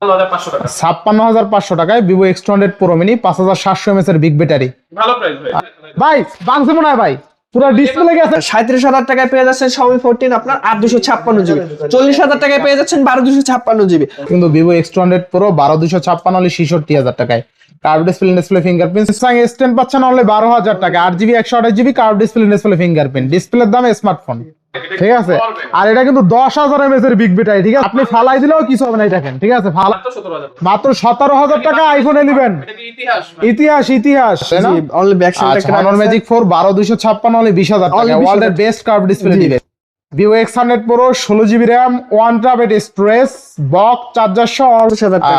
56,500 টাকায় Vivo X200 Pro Mini 5700 mAh এর big battery. ভালো প্রাইস ভাই বাংছে মনে হয় ভাই পুরো ডিসপ্লে গেছে। 37,000 টাকায় পেয়ে যাচ্ছেন Xiaomi 14 আপনার 8256 জিবি। 40,000 টাকায় পেয়ে যাচ্ছেন 12256 জিবি। কিন্তু Vivo X200 Pro 12256 হলে 66,000 টাকায়। Curve display fingerprint Samsung S10 পাচ্ছেন অনলি 12,000 টাকা 8GB 128GB curve display fingerprint ডিসপ্লের দামে স্মার্টফোন, ঠিক আছে। আর এটা কিন্তু 10,000 mAh এর বিগ ব্যাটারি, ঠিক আছে। আপনি ফালাই দিলেও কিছু হবে না, দেখেন, ঠিক আছে। মাত্র 17,000 টাকা আইফোন 11। ইতিহাস অনলি ব্যাক সাইডে Honor Magic 4 12256 অনলি 20,000 টাকা। ওয়ার্ল্ডের বেস্ট কার্ভ ডিসপ্লে দিবে। Vivo X100 Pro 16GB RAM 1TB storage box charger সহ।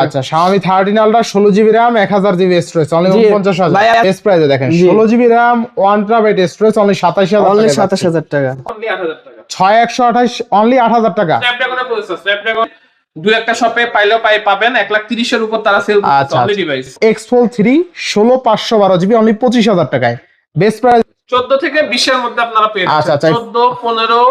আচ্ছা Xiaomi 13 Ultra 16GB RAM 1000GB storage only 49,000 best প্রাইসে দেখেন। 16GB RAM 1TB storage only 27,000 only 27,000 টাকা। Only 8,000 টাকা 6128 অনলি 8,000 টাকা। স্ন্যাপড্রাগনের প্রসেসর স্ন্যাপড্রাগন দুই একটা শপে পাবেন 1,30,000 এর উপর তারা সেল করছে only device. X-Fold 3 16512GB only 25,000 টাকায় বেস্ট প্রাইস। 14 থেকে 20 এর মধ্যে আপনারা পেয়ে যাচ্ছেন। 14 15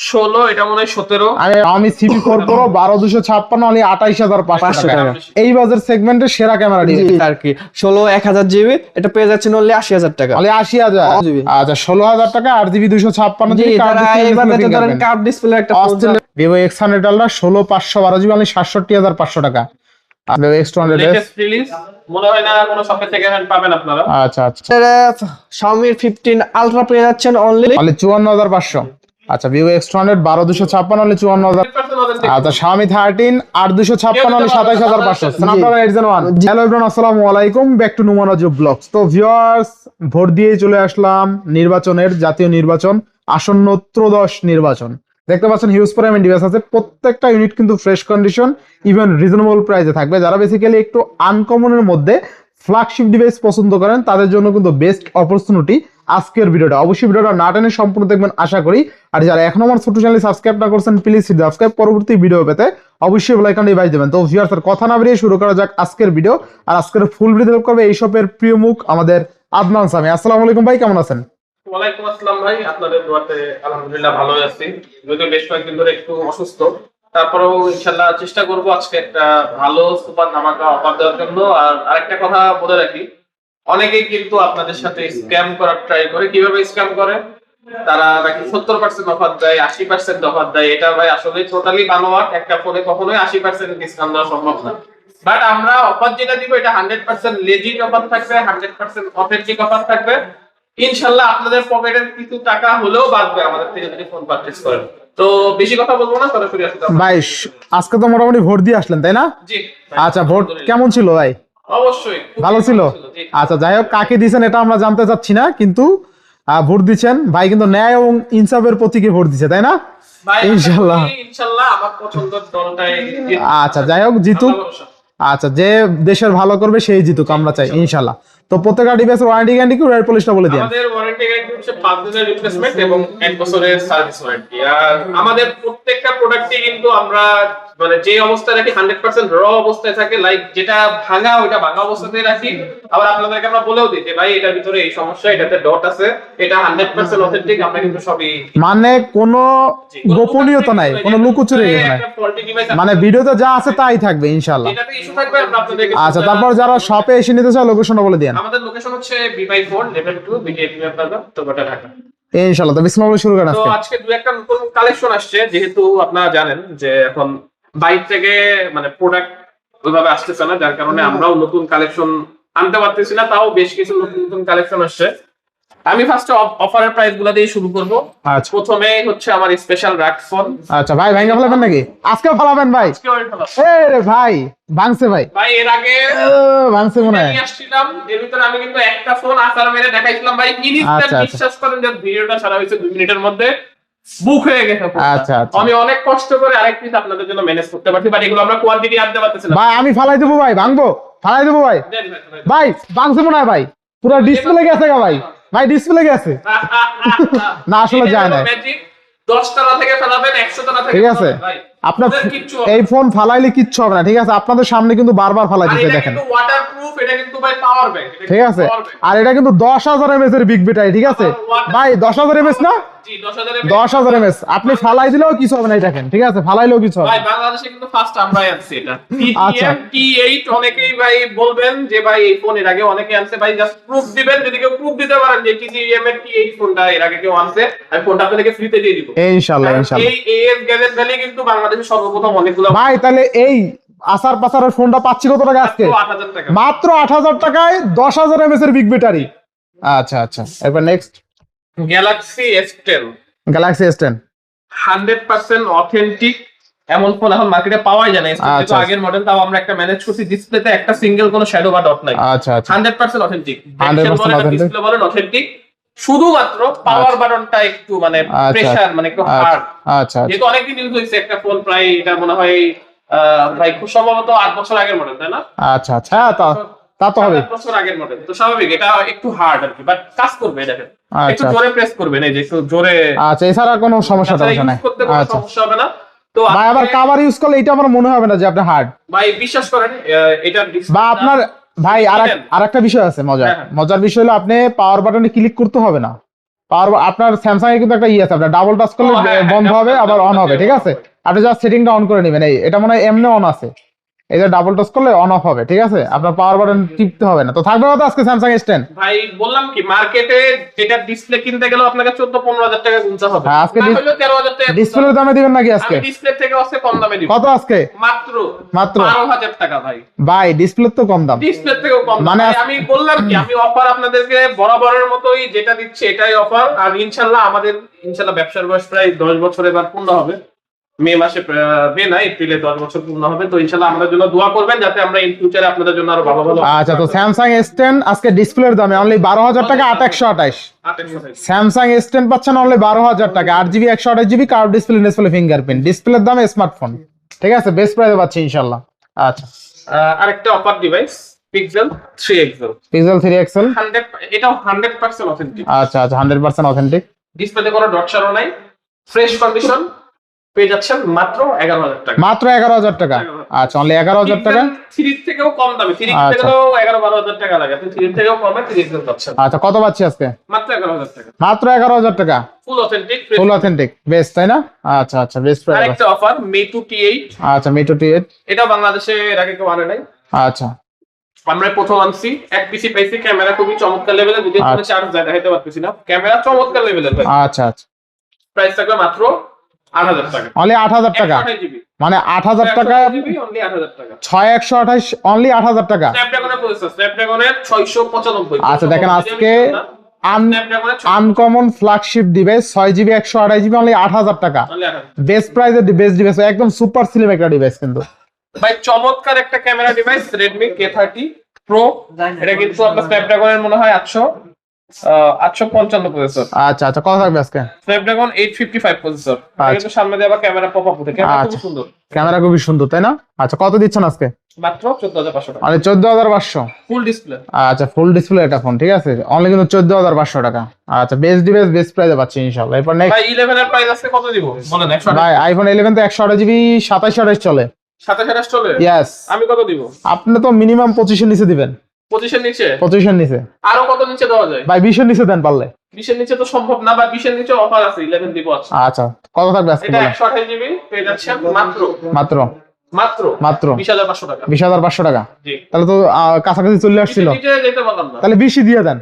16 এটা মনে হয় 17। আমি CP4 Pro 12256 অনলি 28,500 টাকা। এই বাজার সেগমেন্টের সেরা ক্যামেরা ডিভাইস আর কি 16 1000 জিবি এটা পেয়ে যাচ্ছেন অনলি 80,000 টাকা। অনলি 80,000। আচ্ছা 16,000 টাকা 8GB 256GB কার্ভ ডিসপ্লে একটা Vivo X100 Ultra 16512GB only 67,500 টাকা। আর Vivo X200 লেটেস্ট রিলিজ মনে হয় না কোনো শপে থেকে পাবেন আপনারা। আচ্ছা Xiaomi 15 Ultra পেয়ে যাচ্ছেন অনলি 54,500। আচ্ছা Vivo X200 12256 অনলি 54,000। আচ্ছা Xiaomi 13 8256 only 27,500। Snapdragon 8gen 1। Hello everyone, আসসালামু আলাইকুম, ব্যাক টু নুমানজু ব্লগস। তো ভিউয়ার্স, ভোট দিয়ে চলে আসলাম নির্বাচনের, জাতীয় নির্বাচন আসন্ন ত্রয়োদশ নির্বাচন। দেখতে পাচ্ছেন হিউজ পরিমাণ ডিভাইস আছে, প্রত্যেকটা ইউনিট কিন্তু ফ্রেশ কন্ডিশন ইভেন রিজনেবল প্রাইসে থাকবে। যারা বেসিক্যালি একটু আনকমনের মধ্যে ফ্ল্যাগশিপ ডিভাইস পছন্দ করেন তাদের জন্য কিন্তু বেস্ট অপরচুনিটি আজকের ভিডিওটা। অবশ্যই ভিডিওটা না টেনে সম্পূর্ণ দেখবেন আশা করি। আর যারা এখনো আমার ছোট চ্যানেল সাবস্ক্রাইব না করছেন প্লিজ সাবস্ক্রাইব, পরবর্তী ভিডিও পেতে অবশ্যই বেল আইকনটি বাজিয়ে দেবেন। তো ভিউয়ার্স আর কথা না বেরিয়ে শুরু করা যাক আজকের ভিডিও। আর আজকের ফুল ভিডিও হেল্প করবে এই শপের প্রিয় মুখ আমাদের আদনান সামি। আসসালামু আলাইকুম ভাই, কেমন আছেন? ওয়ালাইকুম আসসালাম ভাই, আপনাদের দোয়াতে আলহামদুলিল্লাহ ভালো আছি। যদিও বেশ কয়েকদিন ধরে একটু অসুস্থ, তারপরেও ইনশাআল্লাহ চেষ্টা করব আজকে একটা ভালো সুপার ধামাকা অফার দেওয়ার জন্য। আর আরেকটা কথা বলে রাখি, অনেকেই কিন্তু আপনাদের সাথে স্ক্যাম করার ট্রাই করে। কিভাবে স্ক্যাম করে? তারা নাকি 70% অফার দেয়, 80% অফার দেয়। এটা ভাই আসলে টোটালি বানোয়াট। একটা ফোনে কখনোই 80% ডিসকাউন্ট দেওয়া সম্ভব না। বাট আমরা অফার যেটা দিব এটা 100% লেজিট অফার থাকবে, 100% অথেন্টিক অফার থাকবে। ইনশাআল্লাহ আপনাদের পকেটের কিছু টাকা হলেও বাঁচবে আমাদের থেকে যদি ফোন পারচেজ করেন। তো বেশি কথা বলবো না, সরাসরি আসতে ভাই। আজকে তো মোটামুটি ভোট দিয়ে আসলেন তাই না? জি। আচ্ছা ভোট কেমন ছিল ভাই? অবশ্যই ভালো ছিল। আচ্ছা যাই হোক, কাকে দিয়েছেন এটা আমরা জানতে চাচ্ছি না, কিন্তু ভোট দিচ্ছেন ভাই কিন্তু ন্যায় এবং ইনসাফের প্রতীকে ভোট দিচ্ছে তাই না? ইনশাআল্লাহ আমার পছন্দের দলটাই। আচ্ছা যাই হোক, জিতুক। আচ্ছা যে দেশের ভালো করবে সেই জিতুক, আমরা চাই ইনশাআল্লাহ। তো প্রত্যেকটা ডিভাইসের ওয়ারেন্টি গ্যারান্টি কি রেড পলিশটা বলে দিন। আমাদের ওয়ারেন্টি গ্যারান্টি হচ্ছে 5 দিনের রিপ্লেসমেন্ট এবং 1 বছরের সার্ভিস ওয়ারেন্টি। আর আমাদের প্রত্যেকটা প্রোডাক্টই কিন্তু আমরা মানে যে অবস্থায় রাখি 100% র অবস্থায় থাকে, লাইক যেটা ভাঙা ওটা ভাঙা অবস্থাতেই রাখি। আবার আপনাদেরকে আমরা বলেও দিই যে ভাই এটার ভিতরে এই সমস্যা, এটাতে ডট আছে, এটা 100% অথেন্টিক। আমরা কিন্তু সবই মানে কোনো গোপনীয়তা নাই, কোনো লুকোচুরি নাই, মানে ভিডিওতে যা আছে তাই থাকবে ইনশাআল্লাহ। এটাতে ইস্যু থাকবে আমরা আপনাদেরকে। আচ্ছা তারপর যারা শপে এসে নিতে চায় লোকেশনটা বলে দেন। আমাদের লোকেশন হচ্ছে B/4 লেভেল 2 বিটিএ প্লাজা তোবাটা ঢাকা। ইনশাআল্লাহ। তো বিসমিল্লাহ শুরু করেন। তো আজকে দুই একটা নতুন কালেকশন আসছে, যেহেতু আপনারা জানেন যে এখন বাইরে থেকে মানে প্রোডাক্ট ওইভাবে আসতেছে না, যার কারণে আমরাও নতুন কালেকশন আনতে পারতেছি না। তাও বেশ কিছু নতুন কালেকশন আসছে। আমি ফার্স্ট অফারের প্রাইস গুলা দিয়ে শুরু করব। আচ্ছা প্রথমে হচ্ছে আমার স্পেশাল রাগ ফোন। আচ্ছা ভাই ভাঙা ফেলাবেন নাকি? আজকে ফেলাবেন ভাই? এই রে ভাই ভাঙছে ভাই। ভাই এর আগে ভাঙছে মনে হয় আসছিলাম, এর ভিতরে আমি কিন্তু একটা ফোন আসার মেরে দেখাইছিলাম ভাই। বিশ্বাস করেন যে ভিডিওটা ছাড়া হয়েছে 2 মিনিটের মধ্যে বুক হয়ে গেছে। আচ্ছা আমি অনেক কষ্ট করে আরেক পিস আপনাদের জন্য ম্যানেজ করতে পারছি, বাট এগুলো আমরা কোয়ান্টিটি আনতে পারতেছি না ভাই। আমি ফালাই দেবো ভাই, ভাঙবো, ফালাই দেবো ভাই। ভাই ভাঙছে মনে হয় ভাই, পুরো ডিসপ্লে গেছে গা ভাই। ভাই ডিসপ্লে গেছে না, আসলে যায় না। 10 টাকা থেকে ফেলাবেন, 100 টাকা থেকে। ঠিক আছে আপনার ওদের কিচ্ছু হবে না। এই ফোন ফালাইলে কিচ্ছু হবে না, ঠিক আছে? আপনাদের সামনে কিন্তু বারবার ফালাই আর দিতে এটা দেখেন, কিন্তু ওয়াটারপ্রুফ, এটা কিন্তু ভাই পাওয়ার ব্যাংক, ঠিক আছে? আর এটা কিন্তু 10,000 mAh এর বিগ ব্যাটারি, ঠিক আছে ভাই? 10,000 mAh না, জি 10,000 10,000 mAh। আপনি ফালাই দিলেও কিছু হবে না, এই দেখেন, ঠিক আছে? ফালাইলেও কিছু হবে ভাই না। বাংলাদেশে কিন্তু ফার্স্ট আমরাই আনছি এটা। আচ্ছা। TTM T8 অনেকেই ভাই বলবেন যে ভাই এই ফোন এর আগে অনেকে আনছে, ভাই জাস্ট প্রুফ দিবেন, যদি কেউ প্রুফ দিতে পারেন যে TTM এর T8 ফোনটা এর আগে কেউ আনছে, আমি ফোনটা আপনাদেরকে ফ্রিতে দিয়ে দিব। ইনশাআল্লাহ ইনশাআল্লাহ। এই AS গ্যাজেট ভ্যালি কিন্তু বাংলাদেশে সর্বপ্রথম অনেকগুলো ভাই তাহলে এই আসার পাসারের ফোনটা পাচ্ছি কত টাকা আজকে? 8,000 টাকা। মাত্র 8,000 টাকায় 10,000 mAh এর বিগ ব্যাটারি। আচ্ছা আচ্ছা, এরপর next Galaxy S10 Galaxy S10। 100% authentic এমন ফোন এখন মার্কেটে পাওয়াই যায় না। S10 তো আচ্ছা। আগের মডেল, তাও আমরা একটা ম্যানেজ করছি, ডিসপ্লেতে একটা সিঙ্গেল কোনো শ্যাডো বা ডট নাই। আচ্ছা আচ্ছা 100% অথেন্টিক, 100% authentic। ডিসপ্লে বলেন অথেন্টিক, শুধুমাত্র পাওয়ার বাটনটা একটু মানে আচ্ছা। প্রেসার মানে একটু হার্ড। আচ্ছা যেহেতু অনেকদিন ইউজ হয়েছে একটা ফোন, প্রায় এটা মনে হয় ভাই খুব সম্ভবত 8 বছর আগের মডেল, তাই না? আচ্ছা আচ্ছা, হ্যাঁ, তা তো হবে। 8 বছর আগের মডেল, তো স্বাভাবিক এটা একটু হার্ড আর কি, বাট কাজ করবে দেখেন। একটু আচ্ছা জোরে প্রেস করবেন, এই যে একটু জোরে আচ্ছা, এছাড়া কোনো সমস্যা তাছাড়া টমস্যা নাই। ইউজ করতে কোনো আচ্ছা সমস্যা হবে না। তো ভাই, আবার আপনি- কাভার ইউজ করলে এটা আমার মনে হবে না যে আপনি হার্ড, ভাই বিশ্বাস করেন এটা বা আপনার ভাই আরেকটা বিষয় আছে মজার। হ্যাঁ, হ্যাঁ। মজার বিষয় হলো আপনি পাওয়ার বাটনে ক্লিক করতে হবে না। আপনার স্যামসাং এ কিন্তু একটা আছে, আপনার ডাবল টাচ করলে ও, হ্যাঁ, হ্যাঁ, বন্ধ হবে, আবার double অন touch হবে, দিয়ে ঠিক on আছে? হবে। আপনি জাস্ট সেটিংটা অন করে নেবেন। এটা মনে হয় এমনি অন আছে, এই যে ডাবল টাচ করলে অন অফ হবে, ঠিক আছে? আপনার পাওয়ার বাটন টিপতে হবে না। তো থাকবে কত আজকে স্যামসাং S10? ভাই বললাম কি, মার্কেটে যেটা ডিসপ্লে কিনতে গেলেও আপনাকে 14-15 হাজার টাকা গুনতে হবে, হ্যাঁ, আজকে না হলেও 13,000 টাকা। ডিসপ্লের দামে দিবেন নাকি আজকে? আমি ডিসপ্লে থেকে আজকে কম দামে দিব। কত আজকে? মাত্র মাত্র 12,000 টাকা ভাই। ভাই ডিসপ্লের তো কম দাম। ডিসপ্লে থেকেও কম দাম। মানে ভাই, আমি বললাম কি, আমি অফার আপনাদেরকে বরাবরের মতোই যেটা দিচ্ছি এটাই অফার। আর ইনশাল্লাহ ব্যবসার বয়স প্রায় 10 বছর এবার পূর্ণ হবে। মে মাসে মে না, এপ্রিলে 10 বছর পূর্ণ হবে। তো ইনশাল্লাহ আমাদের জন্য দোয়া করবেন যাতে আমরা ইন ফিউচারে আপনাদের জন্য আরো ভালো ভালো আচ্ছা, তো স্যামসাং S10 আজকে ডিসপ্লের দামে অনলি 12,000 টাকা 828। স্যামসাং S10 পাচ্ছেন অনলি 12,000 টাকা, 8GB 128GB curve display fingerprint, ডিসপ্লের দামে স্মার্টফোন, ঠিক আছে? বেস্ট প্রাইসে পাচ্ছি ইনশাআল্লাহ। আচ্ছা, আরেকটা offer device pixel 3XL pixel 3XL। 100, এটাও 100% অথেন্টিক। আচ্ছা আচ্ছা, 100% অথেন্টিক। ডিসপ্লেতে কোনো ডট শ্যাডো নাই, ফ্রেশ কন্ডিশন, পেয়ে যাচ্ছেন মাত্র 11,000 টাকা। মাত্র 11,000 টাকা। আচ্ছা, অনলি 11,000 টাকা। 3 থেকেও কম দামে, 3 আচ্ছা। থেকেও 11-12,000 টাকা লাগে, আপনি 3 থেকেও কমে 3XL পাচ্ছেন আচ্ছা, কত পাচ্ছি আজকে? মাত্র 11,000 টাকা। মাত্র 11,000 টাকা, ফুল অথেন্টিক। ফুল অথেন্টিক, বেস্ট, তাই না? আচ্ছা আচ্ছা, বেস্ট প্রাইস। আরেকটা অফার Meitu T8, আচ্ছা, Meitu T8। এটা বাংলাদেশে এর আগে কেউ আনে নাই, আচ্ছা আমরা প্রথম আনছি। এক পিসি পাইছি, ক্যামেরা খুবই চমৎকার লেভেলের, যদি ফোনে আচ্ছা। চার্জ যায় দেখাইতে পারতেছি না, ক্যামেরা চমৎকার লেভেলের ভাই। আচ্ছা আচ্ছা, প্রাইস থাকবে মাত্র 8,000 টাকা। অনলি 8,000 টাকা। 128GB, মানে 8,000 টাকা, 128GB, only 8,000 টাকা। 6128, অনলি 8,000 টাকা। স্ন্যাপড্রাগনের প্রসেসর, স্ন্যাপড্রাগনের 695। আচ্ছা, দেখেন আজকে স্ন্যাপড্রাগনের uncommon flagship device 6GB 128GB only 8,000 টাকা। only 8,000। বেস্ট প্রাইসে বেস্ট ডিভাইস, একদম সুপার স্লিম একটা ডিভাইস কিন্তু। ভাই চমৎকার একটা camera device Redmi K30 Pro, এটা কিন্তু আপনার স্ন্যাপড্রাগনের মনে হয় 855 প্রসেসর। আচ্ছা আচ্ছা, কত থাকবে আজকে? স্ন্যাপড্রাগন 855 প্রসেসর, আচ্ছা। কিন্তু সামনে দিয়ে আবার ক্যামেরা পপ আপ হতে, ক্যামেরা খুব আচ্ছা। সুন্দর। ক্যামেরা খুবই সুন্দর, তাই না? আচ্ছা, কত দিচ্ছেন আজকে? মাত্র 14,500 টাকা, মানে 14,500। Full display. আচ্ছা, ফুল ডিসপ্লে এটা ফোন, ঠিক আছে? অনলি কিন্তু 14,500 টাকা। আচ্ছা, বেস্ট ডিভাইস বেস্ট প্রাইসে পাচ্ছি ইনশাআল্লাহ। এরপর নেক্সট ভাই 11 এর প্রাইস আজকে কত দিব বলেন? 100 ভাই, আইফোন 11 তো 128GB 2728 চলে। 27 চলে, ইয়েস। আমি কত দিব? আপনি তো মিনিমাম 25 এর নিচে দিবেন। 25 এর নিচে? 25 এর নিচে আরো কত নিচে দেওয়া যায়? ভাই 20 এর নিচে দেন পারলে। 20 এর নিচে তো সম্ভব না, বা 20 এর নিচে অফার আছে, 11 দিব আজকে। আচ্ছা, কত থাকবে আজকে এটা বলেন? 128GB পেয়ে যাচ্ছেন মাত্র মাত্র মাত্র মাত্র 20,500 টাকা। 20,500 টাকা। জি, তাহলে তো কাছাকাছি চলে আসছিল। নিচে যেতে পারলাম না, তাহলে 20 দিয়ে দেন।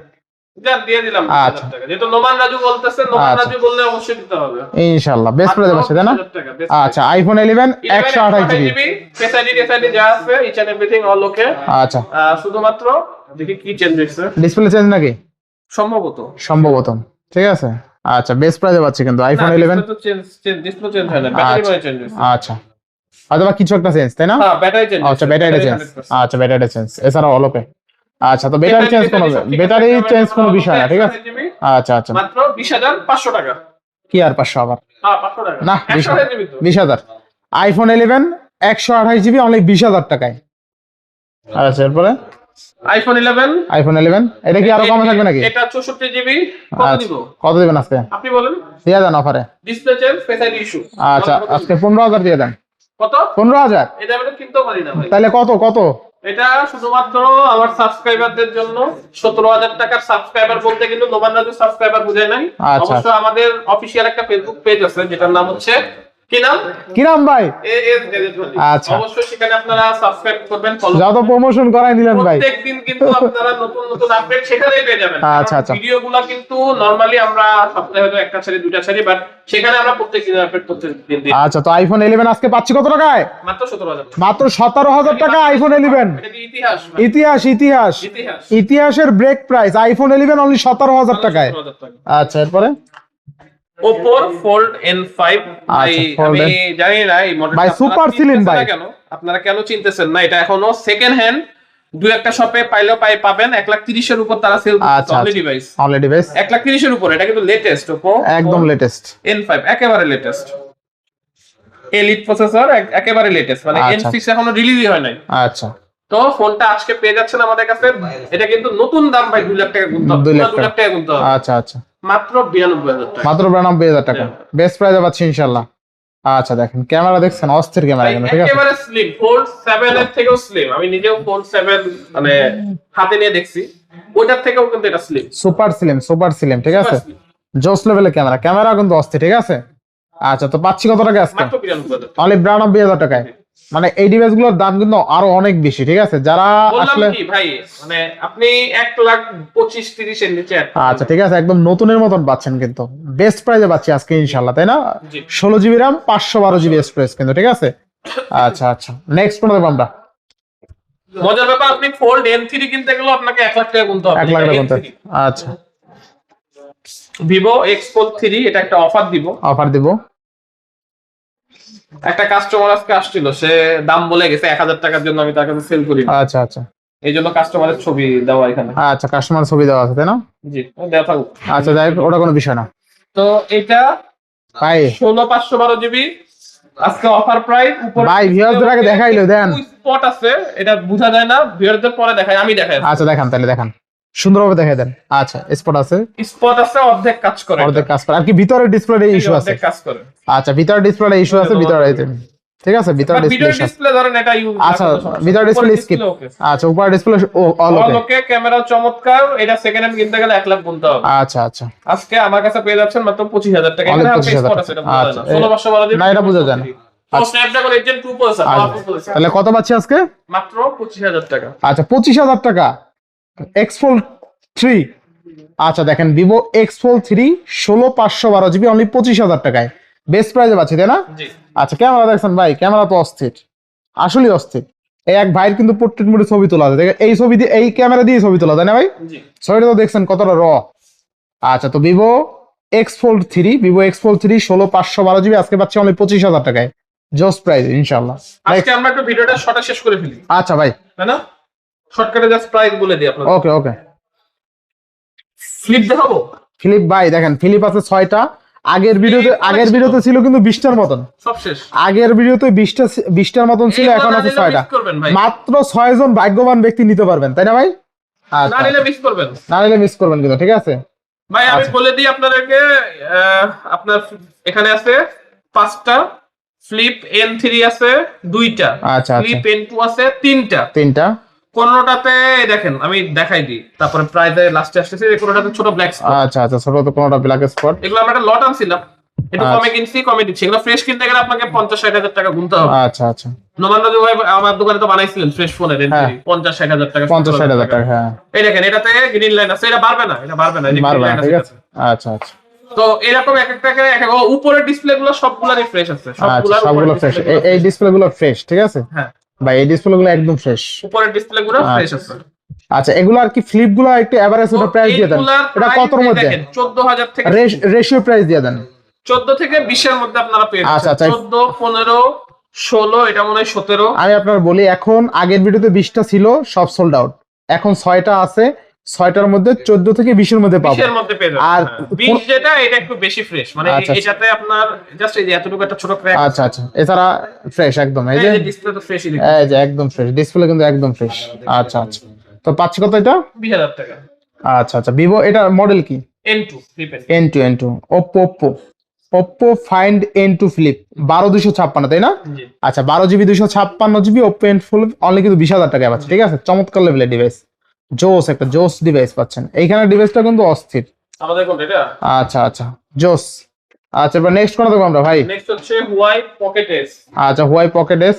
দিয়ে দিলাম আচ্ছা। 20,000 টাকা। যেহেতু নোমান রাজু বলতেছে, নোমান আচ্ছা। রাজু বললে অবশ্যই দিতে হবে। ইনশাআল্লাহ বেস্ট প্রাইসে পাচ্ছে, তাই না? 20,000 টাকা, best আচ্ছা, আইফোন 11 128GB। Face ID যা আছে, each and everything all okay. আচ্ছা, শুধুমাত্র দেখি কি চেঞ্জ হয়েছে, ডিসপ্লে চেঞ্জ নাকি? সম্ভবত সম্ভবত, ঠিক আছে। আচ্ছা, বেস্ট প্রাইসে পাচ্ছি কিন্তু আইফোন 11। ডিসপ্লে চেঞ্জ হয় না, ব্যাটারি মনে চেঞ্জ হয়েছে। আচ্ছা, হয়তো বা কিছু একটা চেঞ্জ, তাই না? হ্যাঁ, ব্যাটারি চেঞ্জ। আচ্ছা, ব্যাটারি চেঞ্জ। আচ্ছা, ব্যাটারি চেঞ্জ, এছাড়া অল ওকে। আচ্ছা, তো ব্যাটারি চেঞ্জ কোনো বিষয় না, ঠিক আছে? আচ্ছা আচ্ছা, মাত্র 20,500 টাকা। কি আর 500 আবার? হ্যাঁ, 500 টাকা না, 20,000। আইফোন 11 128GB অনলি 20,000 টাকায়। আচ্ছা, এরপরে আইফোন 11, আইফোন 11 এটা কি আরো কমে থাকবে নাকি? এটা 64GB। কত আচ্ছা, দিব? কত দিবেন আজকে? আপনি বলেন। দিয়ে দেন অফারে। Display change, face ID issue. আচ্ছা, আজকে 15,000 দিয়ে দেন। কত? 15,000? এটা আমি তো কিনতেও পারি না ভাই। তাহলে কত কত? এটা শুধুমাত্র আমার সাবস্ক্রাইবারদের জন্য 17,000 টাকার। সাবস্ক্রাইবার বলতে কিন্তু নোমান রাজু সাবস্ক্রাইবার বুঝায় নাই। আচ্ছা। অবশ্য আমাদের অফিসিয়াল একটা ফেসবুক পেজ আছে যেটার নাম হচ্ছে কি নাম? কিরাম ভাই? AS gadget valley. আচ্ছা। অবশ্যই সেখানে আপনারা সাবস্ক্রাইব করবেন, ফলো যত প্রমোশন করাই দিলেন ভাই। প্রত্যেকদিন কিন্তু আপনারা নতুন নতুন আপডেট সেখানেই পেয়ে যাবেন। আচ্ছা, আচ্ছা। ভিডিওগুলো কিন্তু নরমালি আমরা সপ্তাহে হয়তো একটা ছাড়ি দুইটা ছাড়ি, বাট সেখানে আমরা প্রত্যেকদিন আপডেট করতে দিন। আচ্ছা, তো আইফোন 11 আজকে পাচ্ছি কত টাকায়? মাত্র 17,000 টাকা। মাত্র 17,000 টাকা আইফোন 11। এটা কি ইতিহাস ভাই? ইতিহাস ইতিহাস ইতিহাস। ইতিহাসের ব্রেক প্রাইস আইফোন 11 অনলি 17,000 টাকায়। 17,000 টাকা। আচ্ছা, এরপরে Oppo Fold N5 ভাই, আচ্ছা, Fold আমি জানি না এই মডেলটা ভাই, super slim ভাই। আপনারা কেন চিনতেছেন না? এটা এখনো সেকেন্ড হ্যান্ড, দুই একটা শপে পাইলেও পাবেন। 1,30,000 এর উপর তারা সেল করছে আচ্ছা, অনলি ডিভাইস। অনলি ডিভাইস 1,30,000 এর উপর। এটা কিন্তু লেটেস্ট Oppo একদম লেটেস্ট। N5 একেবারে লেটেস্ট, এলিট প্রসেসর, একেবারে লেটেস্ট, মানে আচ্ছা। N6 এখনো রিলিজই হয় নাই। আচ্ছা, তো ফোনটা আজকে পেয়ে যাচ্ছেন আমাদের কাছে। এটা কিন্তু নতুন দাম ভাই, 2 লাখ টাকা গুনতে হবে। 2 লাখ 2 লাখ টাকা গুনতে হবে। আচ্ছা আচ্ছা, মাত্র 92,000 টাকা। মাত্র 92,000 টাকা বেস্ট প্রাইসে পাচ্ছি ইনশাআল্লাহ। আচ্ছা, দেখেন ক্যামেরা দেখছেন, অস্থির ক্যামেরা কিন্তু, ঠিক আছে? একেবারে স্লিম, ফোল্ড 7 এর থেকেও স্লিম। আমি নিজেও ফোল্ড 7 মানে হাতে নিয়ে দেখছি, ওটার থেকেও কিন্তু এটা স্লিম, সুপার স্লিম, ঠিক আছে? জোস লেভেলের ক্যামেরা কিন্তু অস্থির, ঠিক আছে? আচ্ছা, তো পাচ্ছি কত টাকা আজকে? মাত্র 92,000 টাকা। অনলি 92,000 টাকায়। মানে এই ডিভাইস গুলোর দাম কিন্তু আরো অনেক বেশি, ঠিক আছে? যারা বললাম আসলে কি ভাই, মানে আপনি 1,25,30 এর নিচে আর পাবেন আচ্ছা, ঠিক আছে, একদম নতুনের মতন পাচ্ছেন কিন্তু বেস্ট প্রাইসে পাচ্ছি আজকে ইনশাআল্লাহ, তাই না? জি। 16 জিবি RAM 512 জিবি স্টোরেজ কিন্তু, ঠিক আছে? আচ্ছা আচ্ছা, নেক্সট কোন দেব আমরা? মজার ব্যাপার, আপনি ফোল্ড N3 কিনতে গেলেও আপনাকে 1 লাখ টাকা গুনতে হবে। 1 লাখ টাকা N3 কোনটা? আচ্ছা, Vivo X Fold 3, এটা একটা অফার দিব। অফার দিব। একটা কাস্টমার আজকে আসছিল, সে দাম বলে গেছে 1,000 টাকার জন্য, আমি তার কাছে সেল করি। আচ্ছা আচ্ছা এই জন্য কাস্টমারের ছবি দেওয়া এখানে। আচ্ছা, কাস্টমার ছবি দেওয়া আছে, তাই না? জি, দেওয়া থাকুক। আচ্ছা, যাই হোক, ওটা কোনো বিষয় না তো এটা ভাই। 16,512 জিবি আজকে অফার প্রাইস। ভাই, ভিউয়ারদের আগে দেখাইলো, দেন। স্পট আছে, এটা বোঝা যায় না, ভিউয়ারদের পরে দেখাই, আমি দেখাই। আচ্ছা, দেখান, তাহলে দেখান, সুন্দরভাবে দেখাই দেন। আচ্ছা, স্পট আছে, স্পট আছে, অর্ধেক কাজ করে, অর্ধেক কাজ করে। আর কি ভিতরে ডিসপ্লে ইস্যু আছে? অর্ধেক কাজ করে। আচ্ছা, ভিতরে ডিসপ্লে ইস্যু আছে, ভিতরে ঠিক আছে, ভিতরে ডিসপ্লে ইস্যু আছে। ডিসপ্লে ধরেন এটা ইউজ। আচ্ছা, ভিতরে ডিসপ্লে স্কিপ। আচ্ছা, উপরে ডিসপ্লে অল ওকে। ওকে, ক্যামেরা চমৎকার। এটা সেকেন্ড হ্যান্ড কিনতে গেলে 1 লাখ গুনতে হবে। আচ্ছা আচ্ছা, আজকে আমার কাছে পেয়ে যাচ্ছেন মাত্র 25,000 টাকা। অনলি এখানে 25,000 স্পট আছে, এটা বোঝা যায় না। আচ্ছা, 16,512 জিবি না, এটা বোঝা যায় না। তো স্ন্যাপড্রাগন 8 Gen 2 প্রসেসর, তাহলে কত পাচ্ছি আজকে? মাত্র 25,000 টাকা। আচ্ছা, 25,000 টাকা X Fold 3। আচ্ছা, দেখেন Vivo X Fold 3 16,512 GB only 25,000 টাকায় বেস্ট প্রাইসে পাচ্ছি, তাই না? জি। আচ্ছা, ক্যামেরা দেখছেন ভাই, ক্যামেরা তো অস্থির, আসলে অস্থির। এই এক ভাইয়ের কিন্তু পোর্ট্রেট মোডে ছবি তোলা আছে, দেখেন এই ছবি দিয়ে, এই ক্যামেরা দিয়ে ছবি তোলা, তাই না ভাই? জি। ছবিটা তো দেখছেন কতটা র। আচ্ছা, তো ভিভো X Fold 3 16,512 জিবি আজকে পাচ্ছি অনলি 25,000 টাকায় জোস প্রাইস ইনশাআল্লাহ। আজকে আমরা একটু ভিডিওটা শর্টে শেষ করে ফেলি, আচ্ছা ভাই, তাই না? শর্টকাটে জাস্ট প্রাইস বলে দিই আপনাদের। ওকে ওকে। ফ্লিপ দেখাবো। ফিলিপ ভাই, দেখেন ফিলিপ আছে 6টা। আগের ভিডিওতে ছিল কিন্তু 20টার মতন। সব শেষ। আগের ভিডিওতে 20টার মতন ছিল, এখন আছে 6টা। মাত্র 6 জন ভাগ্যবান ব্যক্তি নিতে পারবেন, তাই না ভাই? না আচ্ছা, নিলে মিস করবেন। না নিলে মিস করবেন কিন্তু, ঠিক আছে? ভাই আমি আচ্ছা। বলে দিই আপনাদেরকে, আপনার এখানে আছে 5টা, ফ্লিপ N3 আছে 2টা, আচ্ছা, ফ্লিপ N2 আছে 3টা। 3টা। 15টাতে দেখেন, আমি দেখাই দিই, তারপরে প্রাইজে লাস্টে আসতেছে। 15টাতে ছোট ব্ল্যাক স্পট। আচ্ছা আচ্ছা, ছোট তো কোনটা ব্ল্যাক স্পট। এগুলো আমরা একটা লট আনছিলাম, একটু কমে কিনছি, কমে দিচ্ছি। এগুলো ফ্রেশ কিনতে গেলে আপনাকে 50-60 হাজার টাকা গুনতে হবে। আচ্ছা আচ্ছা, নোমান রাজু ভাই আমার দোকানে তো বানাইছিলেন ফ্রেশ ফোনের হ্যাঁ। 50-60 হাজার টাকা, 50-60 হাজার টাকা, হ্যাঁ। এই দেখেন, এটাতে গ্রিন লাইন আছে, এটা বাড়বে না, এটা বাড়বে না, এই যে বারবার, green line ঠিক আছে। আছে। আচ্ছা আচ্ছা তো এরকম এক একটাকে এক এক উপরের ডিসপ্লে গুলো সবগুলোরই ফ্রেশ আছে, আচ্ছা, সবগুলো ফ্রেশ। এই ডিসপ্লে গুলো ফ্রেশ, ঠিক আছে হ্যাঁ ভাই, এই ডিসপ্লে গুলো একদম ফ্রেশ। উপরের ডিসপ্লে গুলো ফ্রেশ আছে। আচ্ছা, এগুলো আর কি ফ্লিপ গুলো একটু এভারেজ ওটা প্রাইস দিয়ে দেন। এটা কতর মধ্যে? 14,000 থেকে রেশিও প্রাইস দিয়ে দেন। 14 থেকে 20 এর মধ্যে আপনারা পেয়ে আচ্ছা, যাচ্ছেন। আচ্ছা। 14, 15, 16, এটা মনে হয় 17। আমি আপনার বলি, এখন আগের ভিডিওতে 20টা ছিল, সব সোল্ড আউট। এখন 6টা আছে, 6টার মধ্যে 14 থেকে 20 এর মধ্যে পাবো। 20 এর মধ্যে পেয়ে যাবেন। আর 20 যেটা, এটা একটু বেশি ফ্রেশ, মানে আচ্ছা, এটাতে আপনার জাস্ট এই যে এতটুকু একটা ছোট ক্র্যাক। আচ্ছা আচ্ছা, এছাড়া ফ্রেশ একদম। এই যে ডিসপ্লে তো ফ্রেশই দেখুন, এই যে একদম ফ্রেশ ডিসপ্লে কিন্তু একদম ফ্রেশ। আচ্ছা আচ্ছা, তো পাচ্ছি কত এটা? 20,000 টাকা। আচ্ছা আচ্ছা, ভিভো এটা মডেল কি? N2 flip N2। N2 Oppo Oppo Find N2 Flip 12256 তাই না? জি। আচ্ছা 12GB 256GB Oppo N2 Flip only কিন্তু 20,000 টাকায় পাচ্ছেন, ঠিক আছে? চমৎকার লেভেলের ডিভাইস, জোস একটা জোস ডিভাইস পাচ্ছেন। এইখানে ডিভাইসটা কিন্তু অস্থির। আমাদের কোনটা এটা? আচ্ছা আচ্ছা জোস। আচ্ছা এবার নেক্সট কোনটা দেখবো আমরা ভাই? নেক্সট হচ্ছে Huawei Pocket S। আচ্ছা Huawei Pocket S।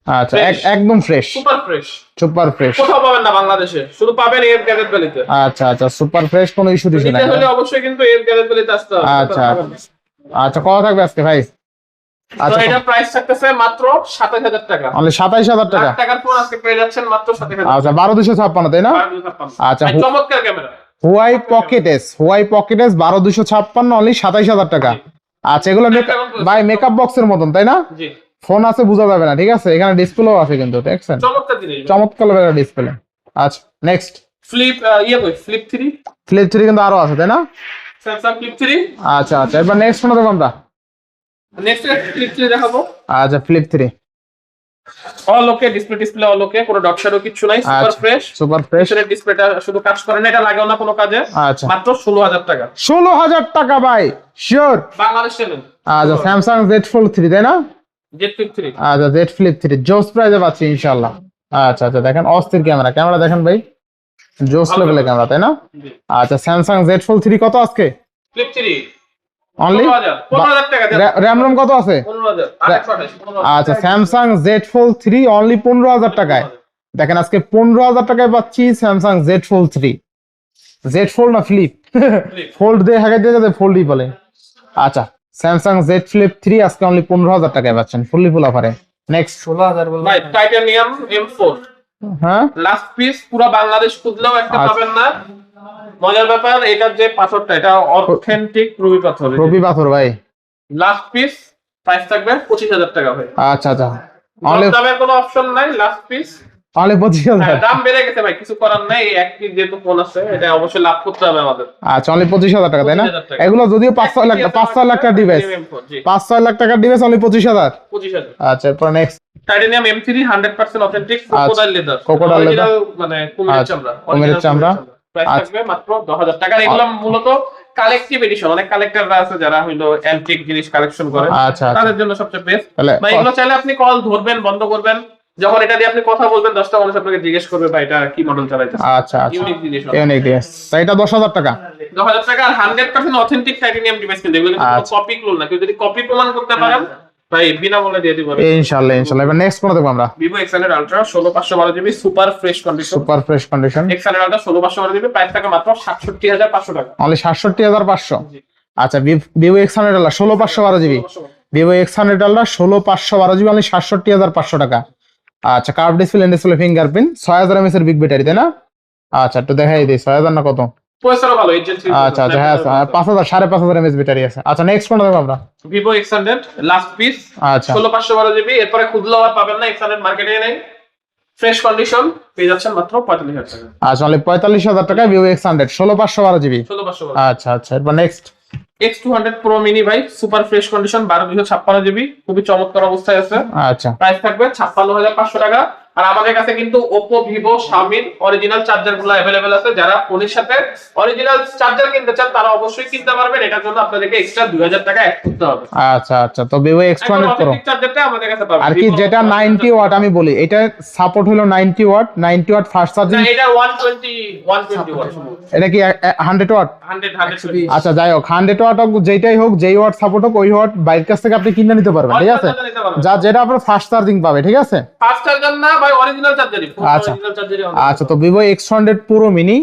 আচ্ছা Fresh। একদম fresh, super fresh, super fresh. কোথাও পাবেন না বাংলাদেশে, শুধু পাবেন এর গ্যাজেট ভ্যালিতে। আচ্ছা আচ্ছা সুপার ফ্রেশ, কোনো ইস্যু টিস্যু নাই। নিতে হলে অবশ্যই কিন্তু এর গ্যাজেট ভ্যালিতে আসতে হবে। আচ্ছা আচ্ছা কত থাকবে আজকে ভাই? তো আচ্ছা এটা প্রাইস থাকতেছে মাত্র 27,000 টাকা। অনলি 27,000 টাকা। লাখ টাকার ফোন আজকে পেয়ে যাচ্ছেন মাত্র 27,000। আচ্ছা 12256 তাই না? আচ্ছা, ভাই, চমৎকার camera. Huawei Pocket S 12256 only 27,000 টাকা। আচ্ছা এগুলো ভাই মেকআপ বক্সের মতন তাই না? জি, ফোন আছে বোঝা যাবে না, ঠিক আছে? এখানে ডিসপ্লেও আছে কিন্তু, দেখছেন? চমৎকার জিনিস। চমৎকার লেভেলের ডিসপ্লে। আচ্ছা নেক্সট ফ্লিপ ফ্লিপ 3, ফ্লিপ 3 কিন্তু আরো আছে তাই না? Samsung flip 3। আচ্ছা আচ্ছা এবার নেক্সট কোনটা দেখব আমরা? নেক্সট ফ্লিপ 3 দেখাবো। আচ্ছা ফ্লিপ 3 অল ওকে, ডিসপ্লে অল ওকে, কোনো ডট শ্যাডো কিছু নাই, সুপার ফ্রেশ। Super fresh. পিছনের ডিসপ্লেটা শুধু কাজ করে না, এটা লাগেও না কোনো কাজে। আচ্ছা মাত্র 16,000 টাকা। 16,000 টাকা ভাই শিওর? বাংলাদেশ চ্যানেল। আচ্ছা স্যামসাং Z Fold 3 তাই না? Z flip 3। আচ্ছা Z Flip 3 জোস প্রাইসে পাচ্ছি ইনশাআল্লাহ। আচ্ছা আচ্ছা দেখেন অস্থির ক্যামেরা দেখেন ভাই, জোস লেভেলের ক্যামেরা তাই না? জি। আচ্ছা স্যামসাং Z Fold 3 কত আজকে? ফ্লিপ 3 অনলি 15,000 টাকা দেন। র্যাম রোম কত আছে? 15,000 828। আচ্ছা স্যামসাং Z Fold 3 অনলি 15,000 টাকায়। দেখেন আজকে 15,000 টাকায় পাচ্ছি Samsung Z Fold 3। Z Fold না ফ্লিপ, ফোল্ড দিয়ে হাগাই দিয়ে যাতে ফোল্ডই বলে। আচ্ছা স্যামসাং Z Flip 3 আজকে অনলি 15,000 টাকায় পাচ্ছেন ফুললি ফুল অফারে। নেক্সট 16,000 বললাম। ভাই টাইটানিয়াম M4 হ্যাঁ লাস্ট পিস, পুরো বাংলাদেশ খুঁজলেও একটা আচ্ছা। পাবেন না। মজার ব্যাপার, এটার যে পাথরটা, এটা অথেন্টিক রুবি পাথর। রবি পাথর ভাই। লাস্ট পিস, প্রাইস থাকবে 25,000 টাকা ভাই। আচ্ছা আচ্ছা অনলি দামের কোনো অপশন নাই, লাস্ট পিস। অনলি 25,000। দাম বেড়ে গেছে ভাই, কিছু করার নাই, এই এক পিস যেহেতু ফোন আছে, এটা অবশ্যই লাভ করতে হবে আমাদের। আচ্ছা অনলি 25,000 টাকা তাই না? 25,000 টাকা। এগুলো যদিও 5-6 লাখ 5-6 লাখ টাকার ডিভাইস, M4, জি, 5-6 লাখ টাকার ডিভাইস অনলি 25,000। 25,000। আচ্ছা এরপর next titanium M3 100% authentic crocodile leather. Crocodile leather। মানে কুমিরের আচ্ছা, চামড়া। কুমিরের original চামড়া। প্রাইস আচ্ছা। থাকবে মাত্র 10,000 টাকা। এগুলো মূলত কালেকটিভ এডিশন, অনেক কালেক্টররা আছে যারা হইলো অ্যান্টিক জিনিস কালেকশন করে, আচ্ছা আচ্ছা তাদের জন্য সবচেয়ে বেস্ট। তাহলে ভাই এগুলো চাইলে আপনি কল ধরবেন, বন্ধ করবেন, যখন এটা দিয়ে আপনি কথা বলবেন 10টা মানুষ আপনাকে জিজ্ঞেস করবে ভাই এটা কি মডেল চালাইতেছে। আচ্ছা আচ্ছা ইউনিক জিনিস, ইউনিক ডিভাইস তাই এটা 10,000 টাকা। 10,000 টাকা। আর 100% অথেন্টিক টাইটানিয়াম ডিভাইস, কিন্তু এগুলো কিন্তু আচ্ছা। কপি ক্লোন না। কেউ যদি কপি প্রমাণ করতে পারেন ভাই বিনামূল্যে দিয়ে দিব। ইনশাআল্লাহ ইনশাআল্লাহ এবার নেক্সট কোন দেখব আমরা? Vivo X100 Ultra 16512GB super fresh condition. Super fresh condition X100 Ultra 16512GB, price থাকে মাত্র 67,500 টাকা। অনলি 67,500। জি। আচ্ছা Vivo X100 16,512GB, Vivo X100 16,512GB only 67,500 টাকা। আচ্ছা curve display, display fingerprint, 6000 mAh এর বিগ ব্যাটারি তাই না? আচ্ছা একটু দেখাই দিই 6000 না কত? প্রসেসরও ভালো, HZ3। আচ্ছা আচ্ছা হ্যাঁ 5,000 5,500 mAh ব্যাটারি আছে। আচ্ছা নেক্সট কোনটা দেখব আমরা? Vivo X100 লাস্ট পিস আচ্ছা 16512GB, এরপরে খুঁজলেও আর পাবেন না, X100 মার্কেটে নেই। ফ্রেশ কন্ডিশন পেয়ে যাচ্ছেন মাত্র 45,000 টাকা। আচ্ছা অনলি 45,000 টাকায় Vivo X100 16,512GB। 16512। আচ্ছা আচ্ছা এরপর নেক্সট X200 Pro Mini ভাই সুপার ফ্রেশ কন্ডিশন 12,256GB, খুবই চমৎকার অবস্থায় আছে। আচ্ছা প্রাইস থাকবে 56,500 টাকা। আর আমাদের কাছে কিন্তু Oppo, Vivo, Xiaomi original charger গুলো अवेलेबल আছে। যারা ফোনের সাথে অরিজিনাল চার্জার কিনতে চান তারা অবশ্যই কিনতে পারবেন। এটার জন্য আপনাদেরকে এক্সট্রা 2,000 টাকা অ্যাড করতে হবে। আচ্ছা আচ্ছা তো Vivo X200 Pro চার্জারটা আমাদের কাছে পাবেন। আর কি যেটা 90 ওয়াট আমি বলি এটা সাপোর্ট হলো 90 ওয়াট ফাস্ট চার্জিং। এটা 120 ওয়াট। এটা কি 100 ওয়াট? 100 আচ্ছা যাই হোক 100 ওয়াট হোক যেটাই হোক, যেই ওয়াট সাপোর্ট হোক ওই ওয়াট বাইরের কাছ থেকে আপনি কিনে নিতে পারবেন, ঠিক আছে? যা যেটা আপনার ফাস্ট চার্জিং পাবে, ঠিক আছে? ফাস্ট চার্জার না ভাই, অরিজিনাল চার্জারই। আচ্ছা। অরিজিনাল চার্জারই। আচ্ছা তো Vivo X100 Pro Mini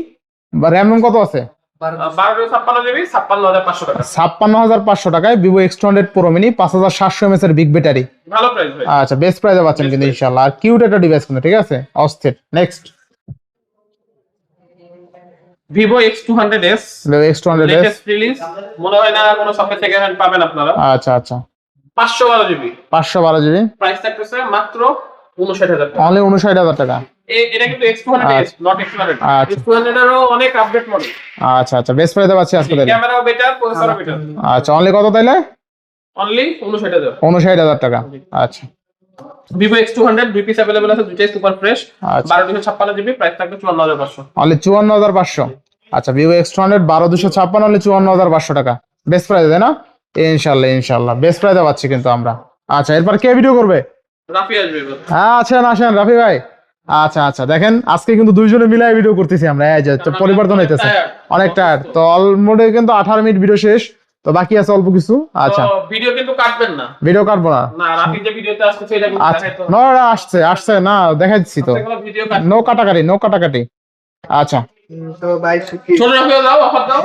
বা RAM ROM কত আছে? 1256GB 56,500 টাকা। 56,500 টাকায় Vivo X100 Pro Mini 5,700 mAh এর বিগ ব্যাটারি। ভালো প্রাইস ভাই। আচ্ছা বেস্ট প্রাইসে পাচ্ছেন কিন্তু ইনশাআল্লাহ। আর কিউট একটা ডিভাইস কিন্তু, ঠিক আছে? অস্থির। Next Vivo X200s Vivo X200s latest release, মনে হয় না কোনো শপে থেকে হ্যান্ড পাবেন আপনারা। আচ্ছা আচ্ছা 512GB, 512GB প্রাইস থাকতেছে মাত্র 59,000 টাকা। অনলি 59,000 টাকা। এটা কিন্তু X200s নট X100। আচ্ছা। X200 এরও অনেক আপডেট মডেল। আচ্ছা আচ্ছা বেস্ট প্রাইসে পাচ্ছি আজকে তাহলে। ক্যামেরাও বেটার, প্রসেসরও বেটার। আচ্ছা অনলি কত তাইলে? অনলি 59,000। 59,000 টাকা। আচ্ছা Vivo X200 দুই পিস अवेलेबल আছে, দুইটাই সুপার ফ্রেশ। আচ্ছা 12,256GB, প্রাইস থাকবে 54,500। অনলি 54,500। আচ্ছা Vivo X200 12,256 অনলি 54,500 টাকা। বেস্ট প্রাইস তাই না? ইনশাআল্লাহ ইনশাআল্লাহ বেস্ট প্রাইসে পাচ্ছি কিন্তু আমরা। আচ্ছা এরপর কে ভিডিও করবে? রাফি আসবে এবার। আচ্ছা আসেন রাফি ভাই। আচ্ছা আচ্ছা দেখেন আজকে কিন্তু দুইজনে মিলাই ভিডিও করতেছি আমরা, এই যে তো পরিবর্তন হইতেছে অনেক টায়ার তো অলরেডি কিন্তু 18 মিনিট ভিডিও শেষ, তো বাকি আছে অল্প কিছু। আচ্ছা তো ভিডিও কিন্তু কাটবেন না। ভিডিও কাটবো না। না, রাফি যে ভিডিওতে আসছে এটা কিন্তু আচ্ছা দেখাইতো। না আসছে আসছে না দেখাই দিচ্ছি তো, কোনো ভিডিও কাট। নো কাটাকাটি নো কাটাকাটি। আচ্ছা তো ভাই ছোট রাফিও দাও, অফার দাও।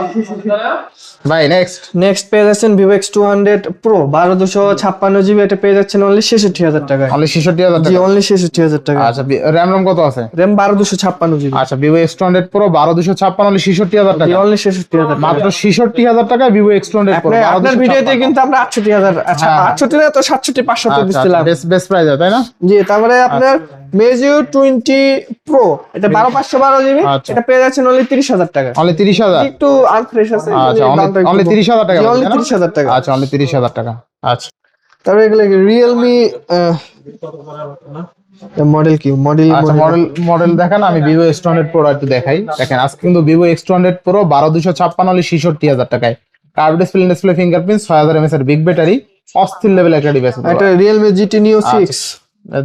ভাই নেক্সট নেক্সট পেয়ে যাচ্ছেন Vivo X200 Pro 12256 জিবি, এটা পেয়ে যাচ্ছেন অনলি 66000 টাকায়। অনলি 66000 জি টাকা। অনলি 66000 টাকা। আচ্ছা র্যাম রম কত আছে? RAM 12256 GB. আচ্ছা Vivo X200 Pro 12256 অনলি 66000 জি টাকা। অনলি 66000 টাকা। মাত্র 66000 টাকায় Vivo X200 Pro আপনার ভিডিওতে কিন্তু আমরা 68000, আচ্ছা হ্যাঁ। 68 না তো 67 500 দিছিলাম। বেস্ট প্রাইস তাই না? জি তারপরে আপনার Meizu 20 Pro, এটা 12512 জিবি, আচ্ছা। এটা পেয়ে যাচ্ছেন অনলি 30000 টাকা। অনলি 30000। একটু আনফ্রেশ আছে, আচ্ছা দামটা একটু অনলি 30000 টাকা। জি অনলি তাই না? 30000 টাকা। আচ্ছা অনলি 30000 টাকা। আচ্ছা তারপরে এগুলো Realme মডেল কি মডেল আচ্ছা মডেল দেখেন, আমি Vivo X200 Pro একটু দেখাই। দেখেন আজকে কিন্তু Vivo X200 Pro 12256 অনলি 66000 টাকায়। কার্ভ ডিসপ্লে ফিঙ্গারপ্রিন্ট 6000 mAh এর বিগ ব্যাটারি, অস্থির লেভেল একটা ডিভাইস। এটা Realme GT Neo 6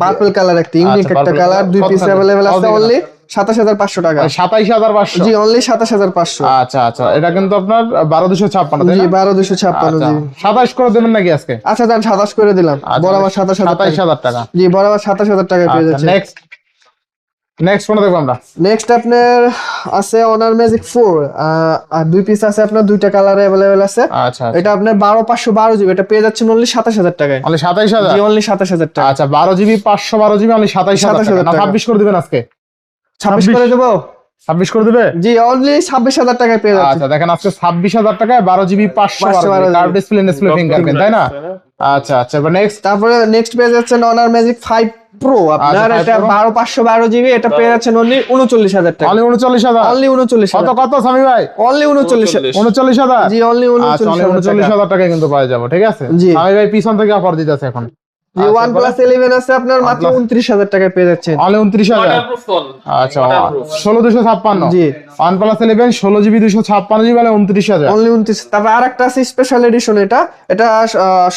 purple colour, একটা ইউনিক একটা কালার, দুই পিস अवेलेबल আছে, অনলি 27500 টাকা। 27500। জি অনলি 27500। আচ্ছা আচ্ছা এটা কিন্তু আপনার 12256 তাই জি না? 12256 জি। 27 করে দেবেন নাকি আজকে? আচ্ছা দাম 27 করে দিলাম, বরাবর 27000 টাকা। জি বরাবর 27000 টাকা পেয়ে আচ্ছা যাচ্ছে। নেক্সট কোন দেখব আমরা? নেক্সট আপনার আছে Honor Magic 4, আর দুই পিস আছে, আপনার দুইটা কালারে अवेलेबल আছে। আচ্ছা এটা আপনার 12512 জিবি, এটা পেয়ে যাচ্ছেন অনলি 27000 টাকায়। অনলি 27000। জি অনলি 27000 টাকা। আচ্ছা 12 জিবি 512 জিবি অনলি 27000 টাকা। না 26 করে দিবেন আজকে? 26 করে দেবো। 26 করে দিবে? জি অনলি 26000 টাকায় পেয়ে যাচ্ছে। আচ্ছা দেখেন আজকে 26000 টাকায় 12 জিবি 512 কার্ভ ডিসপ্লে ফিঙ্গারপ্রিন্ট তাই না? আচ্ছা আচ্ছা এবার নেক্সট। তারপরে নেক্সট পেয়ে যাচ্ছেন Honor Magic 5 Pro, আপনার 5 এটা Pro 12512 জিবি, এটা পেয়ে যাচ্ছেন অনলি 39000 টাকা। অনলি 39000। অনলি 39000। কত সামি ভাই? অনলি 39000। 39000। জি অনলি আচ্ছা অনলি 39000 টাকা। 39000 টাকা কিন্তু পাওয়া যাবে, ঠিক আছে? জি। আমি ভাই পিছন থেকে অফার দিতেছে এখন। জি OnePlus 11 আছে আপনার মাত্র 29000 টাকায় পেয়ে যাচ্ছেন। অনলি 29000। Waterproof phone. আচ্ছা 16256। জি OnePlus 11 16 জিবি 256 জিবি মানে 29000। অনলি 29। তারপর আরেকটা আছে স্পেশাল এডিশন, এটা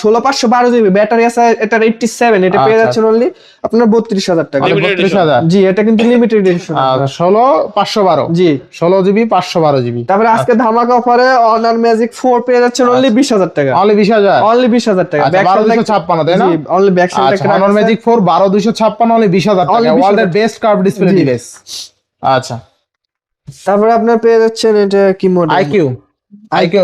16512 জিবি, ব্যাটারি আছে এটার 87, এটা পেয়ে আচ্ছা। যাচ্ছেন অনলি আপনার 32000 টাকা। 32000। জি এটা কিন্তু লিমিটেড এডিশন। আচ্ছা 16512। জি 16 জিবি 512 জিবি। তারপরে আজকে ধামাকা অফারে Honor Magic 4 পেয়ে যাচ্ছেন অনলি 20000 টাকা। অনলি 20000। অনলি 20000 টাকা। আচ্ছা 12256 তাই না? জি অনলি ব্যাক সাইড আচ্ছা Honor Magic 4 12256 অনলি 20000 টাকা। Only 20000 ওয়ার্ল্ডের বেস্ট কার্ভ ডিসপ্লে জি। ডিভাইস। আচ্ছা তারপরে আপনার পেয়ে যাচ্ছেন এটা কি মডেল? IQ IQ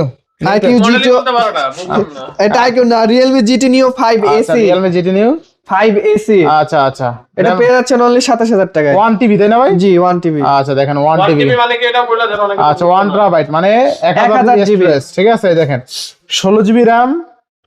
মডেলই GT, বলতে পারো না, বুঝলাম না। এটা IQ না, Realme GT Neo 5 AC। আচ্ছা Realme GT Neo 5 AC, আচ্ছা আচ্ছা এটা পেয়ে যাচ্ছেন অনলি 27000 টাকায়। 1 টিবি তাই না ভাই? জি 1 টিবি। আচ্ছা দেখেন 1 1 টিবি। টিবি মানে কি এটা বলে দেন অনেক। আচ্ছা 1 টেরাবাইট মানে 1000 1000 জিবি স্টোরেজ, ঠিক আছে? এই দেখেন 16 জিবি RAM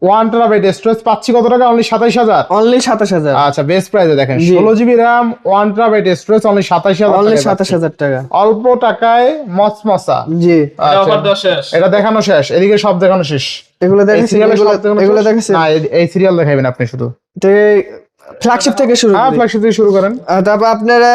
1 টেরাবাইট স্টোরেজ পাচ্ছি কত টাকা? অনলি 27000। অনলি 27000। আচ্ছা বেস্ট প্রাইসে দেখেন জি। 16 GB RAM 1 terabyte storage only 27000 only টাকায় পাচ্ছি। 27000 টাকা। অল্প টাকায় মচমচা। জি এটা আচ্ছা, অফার দেওয়া শেষ। এটা দেখানো শেষ, এদিকে সব দেখানো শেষ। এগুলো এই দেখেছেন? সিরিয়ালে এগুলো সব দেখানো এগুলো শেষ? দেখেছেন? না এই সিরিয়াল দেখাবেন আপনি শুধু। ফ্ল্যাগশিপ থেকে শুরু হ্যাঁ করি। ফ্ল্যাগশিপ থেকে শুরু করেন। তারপর আপনারা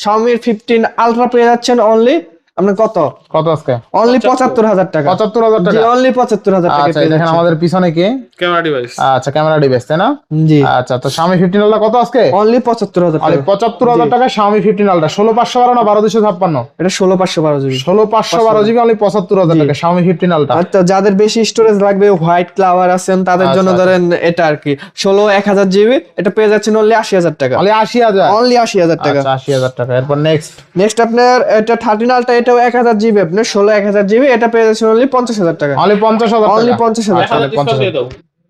Xiaomi 15 Ultra পেয়ে যাচ্ছেন অনলি আপনার কত? কত আজকে? অনলি 75000 টাকা। 75000 জি টাকা। অনলি 75000 টাকা আচ্ছা পেয়ে দেখেন যাচ্ছেন। আমাদের পিছনে কে? Camera device. আচ্ছা ক্যামেরা ডিভাইস তাই না? জি আচ্ছা তো Xiaomi 15 Ultra কত আজকে? অনলি 75000 অনলি টাকা। 75000 টাকা Xiaomi 15 Ultra 16512 না 12256? এটা 16512 জিবি। 16512 জিবি অনলি 75000 টাকা Xiaomi 15 Ultra। আচ্ছা যাদের বেশি স্টোরেজ লাগবে, হোয়াইট ক্লাভার আছেন, তাদের জন্য আচ্ছা, ধরেন এটা আর কি 1000 জিবি, এটা পেয়ে যাচ্ছেন অনলি 80000 টাকা। অনলি 80000। অনলি 80000 টাকা। আচ্ছা 80000 টাকা। এরপর নেক্সট নেক্সট আপনার এটা 13 Ultra, এটাও 1000 জিবি, আপনার 1000 জিবি, এটা পেয়ে যাচ্ছেন অনলি 50000 টাকা। অনলি 50000 টাকা। অনলি 50000 আচ্ছা, টাকা। তাহলে ডিসকাউন্ট দিয়ে দাও।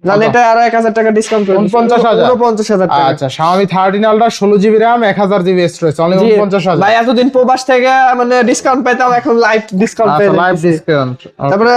জানেন এটা আরো 1000 টাকা ডিসকাউন্ট করে 49000 49000 টাকা। আচ্ছা Xiaomi 13 Ultra 16 GB RAM 1000 GB storage only জি, 49000। ভাই এতদিন প্রবাস থেকে মানে ডিসকাউন্ট পেতাম, এখন লাইভ ডিসকাউন্ট পেয়ে আচ্ছা লাইভ যাচ্ছি। ডিসকাউন্ট। তারপরে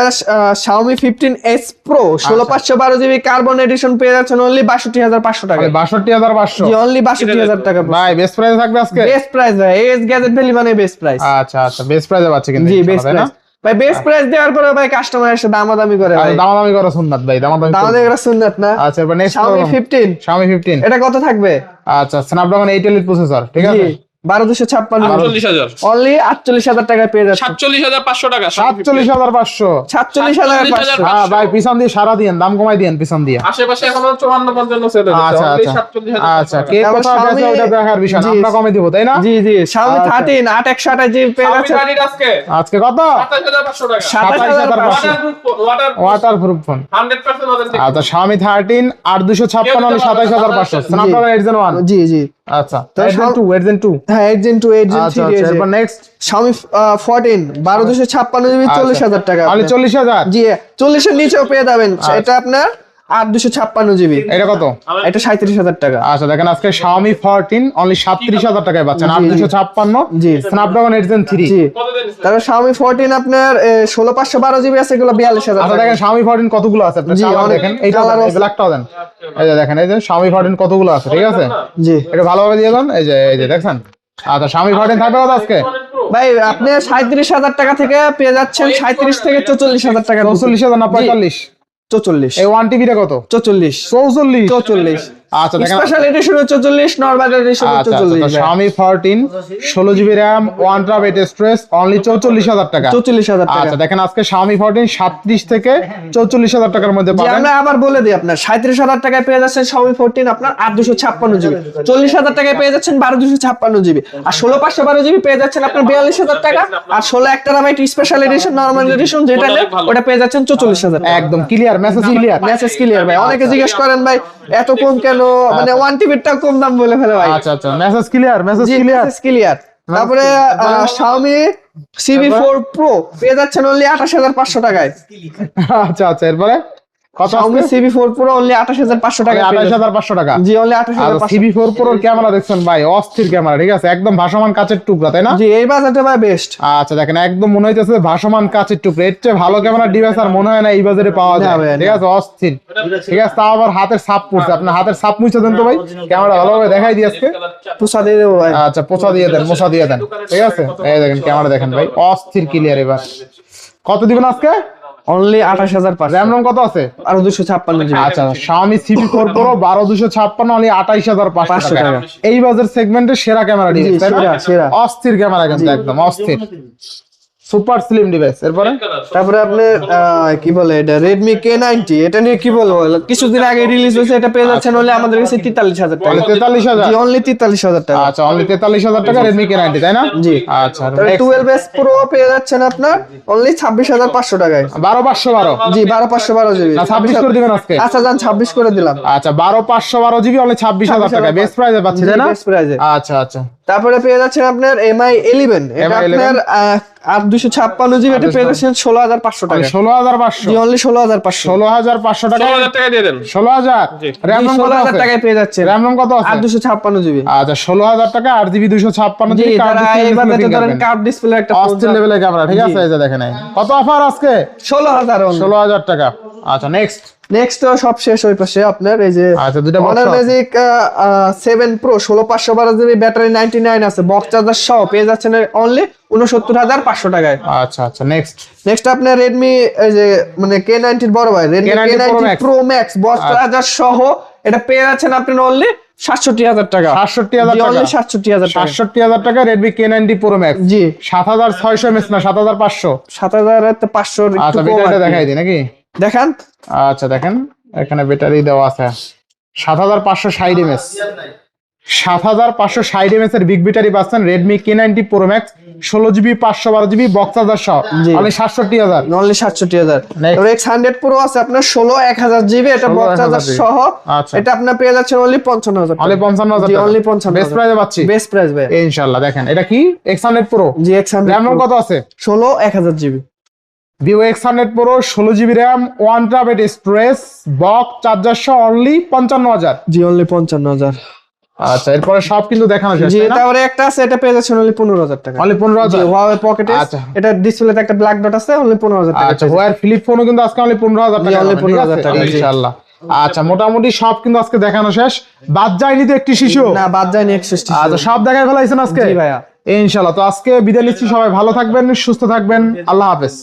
Xiaomi 15s Pro 16512 GB carbon addition পেয়ে যাচ্ছেন অনলি 62500 টাকা। 62500। জি অনলি 62000 টাকা। ভাই বেস্ট প্রাইস থাকবে আজকে? বেস্ট প্রাইস ভাই, এস গ্যাজেট ভ্যালি মানে বেস্ট প্রাইস। আচ্ছা আচ্ছা বেস্ট প্রাইসে পাচ্ছে কিন্তু জি ইনশাআল্লাহ, বেস্ট তাই না? প্রাইস ভাই, বেস্ট প্রাইস দেওয়ার পরে ভাই কাস্টমার এসে দামাদামি করে ভাই, দামাদামি করা সুন্নাত ভাই, দামাদামি দামাদামি করবেন। করা সুন্নাত না। আচ্ছা এবার নেক্সট Xiaomi 15 Xiaomi 15 এটা কত থাকবে? আচ্ছা Snapdragon 8 Elite প্রসেসর, ঠিক আছে? জি 12256 48,000 অনলি 48,000 টাকায় পেয়ে যাচ্ছে। 47,500 টাকা। 47,500। 47,500 হ্যাঁ ভাই, পিছন দিয়ে সারা দিয়েন, দাম কমাই দিয়েন পিছন দিয়ে। আশেপাশে এখনো 54-55 সেল হচ্ছে। আচ্ছা only আচ্ছা 47,500 আচ্ছা, টাকা। কে তারপর কোথায় গেছে Xiaomi- ওটা দেখার বিষয় না, জি। আমরা কমে দিব তাই না? জি জি Xiaomi আচ্ছা। 13 8/128 জিবি পেয়ে Xiaomi যাচ্ছে 13 আজকে আজকে কত? 27,500 টাকা। 27,500 Waterproof phone, waterproof phone. 100% authentic। আচ্ছা Xiaomi 13 8/256 অনলি 27,500। Snapdragon 8 Gen 1। জি জি আচ্ছা, তো 8 Gen 2 হ্যাঁ 8 Gen 2 8 Gen 3 আচ্ছা রয়েছে। এরপর নেক্সট Xiaomi 14 1256 জিবি 40,000 টাকা অনলি আপনার। 40,000। জি 40 এর নিচেও পেয়ে যাবেন, এটা আপনার 8256 জিবি, এটা কত? এটা 37,000 টাকা। আচ্ছা দেখেন আজকে Xiaomi 14 অনলি 37,000 টাকায় পাচ্ছেন, 8/256 জি। Snapdragon 8 Gen 3। জি তারপর Xiaomi 14 আপনার 16/512 জিবি আছে, এগুলো 42,000 আচ্ছা টাকা। দেখেন Xiaomi 14 কতগুলো আছে আপনি জি, কালার অনেক দেখেন, এইটা colour দেন, আছে। এই ব্ল্যাকটাও দেন। এই যে দেখেন, এই যে Xiaomi 14 কতগুলো আছে, ঠিক আছে? জি এটা ভালোভাবে দিয়ে দেন, এই যে দেখছেন। আচ্ছা Xiaomi 14 থাকবে কত আজকে? ভাই আপনি 37,000 টাকা থেকে পেয়ে যাচ্ছেন 37 থেকে 44,000 টাকা। 44,000 না 45? 44 এই 1 টিবিটা কত? 44 44। আচ্ছা দেখেন, স্পেশাল এডিশন 44, নরমাল এডিশন আচ্ছা আচ্ছা, 44 তো Xiaomi 14 16 GB RAM 1 TB storage only 44,000 টাকা। 44,000 টাকা। আচ্ছা দেখেন আজকে Xiaomi 14 37 থেকে 44,000 টাকার মধ্যে জি পাবেন। আমরা আবার বলে দিই, আপনার 37,000 টাকায় পেয়ে যাচ্ছেন Xiaomi 14 আপনার 8256 জিবি, 40,000 টাকায় পেয়ে যাচ্ছেন 12256 জিবি, আর 16/512 জিবি পেয়ে যাচ্ছেন আপনার 42,000 টাকা, আর 16 1 terabyte special edition normal edition যেটা নেন ওটা পেয়ে যাচ্ছেন 44,000 টাকা। একদম clear, message clear. Message clear ভাই, অনেকে জিজ্ঞেস করেন ভাই এত কম কেন, মানে 1 টিবিটা কম দাম বলে ফেলে ভাই। আচ্ছা আচ্ছা, মেসেজ ক্লিয়ার, মেসেজ জি ক্লিয়ার। Message clear. তারপরে Xiaomi CB4 Pro পেয়ে যাচ্ছেন অনলি 28,500 টাকায়। আচ্ছা আচ্ছা, এরপরে কত Xiaomi আজকে? CB4 Pro অনলি 28,500 টাকায় পেয়ে যাচ্ছেন। 28,500 টাকা। জি অনলি আর 28,500। CB4 Pro এর ক্যামেরা দেখছেন ভাই, অস্থির ক্যামেরা, ঠিক আছে? একদম ভাসমান কাচের টুকরা, তাই না? জি এই বাজেটে ভাই বেস্ট। আচ্ছা দেখেন, একদম মনে হইতেছে ভাসমান কাচের টুকরা, এর চেয়ে ভালো ক্যামেরা ডিভাইস আর মনে হয় না এই বাজারে পাওয়া যায়, ভাই, ঠিক আছে? অস্থির, ঠিক আছে? তাও আবার হাতের ছাপ পড়ছে, আপনার হাতের ছাপ মুছে দেন তো ভাই, ক্যামেরা ভালোভাবে দেখাই দিয়ে আজকে। পুষা দিয়ে দেবো ভাই। আচ্ছা পোছা দিয়ে দেন, মোছা দিয়ে দেন, ঠিক আছে? এই দেখেন ক্যামেরা দেখেন ভাই, অস্থির ক্লিয়ার। এবার কত দিবেন আজকে? অনলি 28,500। র্যাম রম কত আছে? আর 256 জিবি। আচ্ছা Xiaomi CB4 Pro 12/256 অনলি 28,500 টাকা। টাকা। এই বাজার সেগমেন্টের সেরা ক্যামেরা ডিভাইস, তাই না? সেরা, সেরা। অস্থির ক্যামেরা কিন্তু, একদম অস্থির, সুপার স্লিম ডিভাইস। এরপরে তারপরে আপনি কি বলে এটা Redmi K90, এটা নিয়ে কি বলবো, কিছুদিন আগে রিলিজ হয়েছে, এটা পেয়ে যাচ্ছেন অনলি আমাদের কাছে 43,000 টাকা। অনলি 43,000? জি অনলি 43,000 টাকা। আচ্ছা অনলি 43,000 টাকা Redmi K90, তাই না? জি। আচ্ছা তারপরে 12S Pro পেয়ে যাচ্ছেন আপনার অনলি 26,500 টাকায়। 12,512 জি 12,512 জিবি। না 26 করে দিবেন আজকে? আচ্ছা যান 26 করে দিলাম। আচ্ছা 12,512 জিবি অনলি 26,000 টাকা, বেস্ট প্রাইসে পাচ্ছি, তাই না? বেস্ট প্রাইসে। আচ্ছা আচ্ছা, তারপরে পেয়ে যাচ্ছেন আপনার MI 11, এটা MI 11 আপনার 8/256 জিবি, এটা পেয়ে যাচ্ছেন 16,500 টাকা। 16,500? জি অনলি 16,500। 16,500 টাকা। 16,000 টাকা দিয়ে দেন। 16,000? র্যাম রম কত 16,000 আছে? টাকায় পেয়ে যাচ্ছেন। র্যাম রম কত আছে? 8/256 জিবি। আচ্ছা 16,000 টাকা 8GB 256 জি জিবি তারা এইবার ধরেন কার্ভ ডিসপ্লে একটা অস্থির লেভেলের ক্যামেরা, ঠিক আছে? এই যে দেখেন, কত অফার আজকে? 16,000 16,000 টাকা। আচ্ছা নেক্সট, নেক্সট তো সব শেষ ওই পাশে আপনার এই যে আচ্ছা দুটো box Honor Magic 7 Pro 16,512 GB, battery 99 আছে, বক্স চার্জার সহ পেয়ে যাচ্ছেন অনলি 69,500 টাকায়। আচ্ছা আচ্ছা নেক্সট, নেক্সট আপনার Redmi এই যে মানে K90 এর বড় ভাই Redmi K90 K90 Pro Max box আচ্ছা। চার্জার সহ এটা পেয়ে যাচ্ছেন আপনি অনলি 67,000 টাকা। 67,000 টাকা। অনলি 67,000 টাকা। 67,000 টাকা Redmi K90 Pro Max। জি 7,600 mAh না 7,500? 7,500 আচ্ছা একটু কম ব্যাটারিটা আর কি। দেখাই দিই নাকি? দেখান। আচ্ছা দেখেন এখানে ব্যাটারি দেওয়া আছে 7,560 mAh। 7,560 mAh এর বিগ ব্যাটারি পাচ্ছেন Redmi K90 Pro Max 16GB 512GB box charger সহ জি। অনলি 67,000। অনলি 67,000। Next. আর X100 Pro আছে আপনার 16 জিবি, এটা 16 বক্স চার্জার 1000 সহ। আচ্ছা। এটা আপনার পেয়ে যাচ্ছেন অনলি 55,000 অনলি 55,000 জি টাকা। অনলি 55,000 বেস্ট প্রাইসে পাচ্ছি। বেস্ট প্রাইস ভাই। ইনশাআল্লাহ। দেখেন এটা কি X100 Pro, জি X100 র্যাম Pro কত আছে? 16 GB. Vivo X100 Pro 16GB RAM 1 TB storage box charger সহ অনলি 55,000। জি অনলি 55,000। আচ্ছা এরপরে সব কিন্তু দেখানো শেষ, জি তাই না? তারপরে একটা আছে, এটা পেয়ে যাচ্ছেন অনলি 15,000 টাকা। অনলি 15,000। জি Huawei Pocket S, আচ্ছা। এটা ডিসপ্লেতে একটা ব্ল্যাক ডট আছে, অনলি 15,000 টাকা। আচ্ছা Huawei ফ্লিপ ফোনও কিন্তু আজকে অনলি 15,000 জি, টাকা, only ঠিক 15,000 আছে? টাকা, জি। ইনশাআল্লাহ। আচ্ছা মোটামুটি সব কিন্তু আজকে দেখানো শেষ, বাদ যায়নি তো একটি শিশু? না বাদ যায়নি 61। আচ্ছা সব দেখাই ফেলাইছেন আজকে? জি ভাইয়া। ইনশাআল্লাহ। তো আজকে বিদায় নিচ্ছি, সবাই ভালো থাকবেন, সুস্থ থাকবেন, আল্লাহ হাফেজ।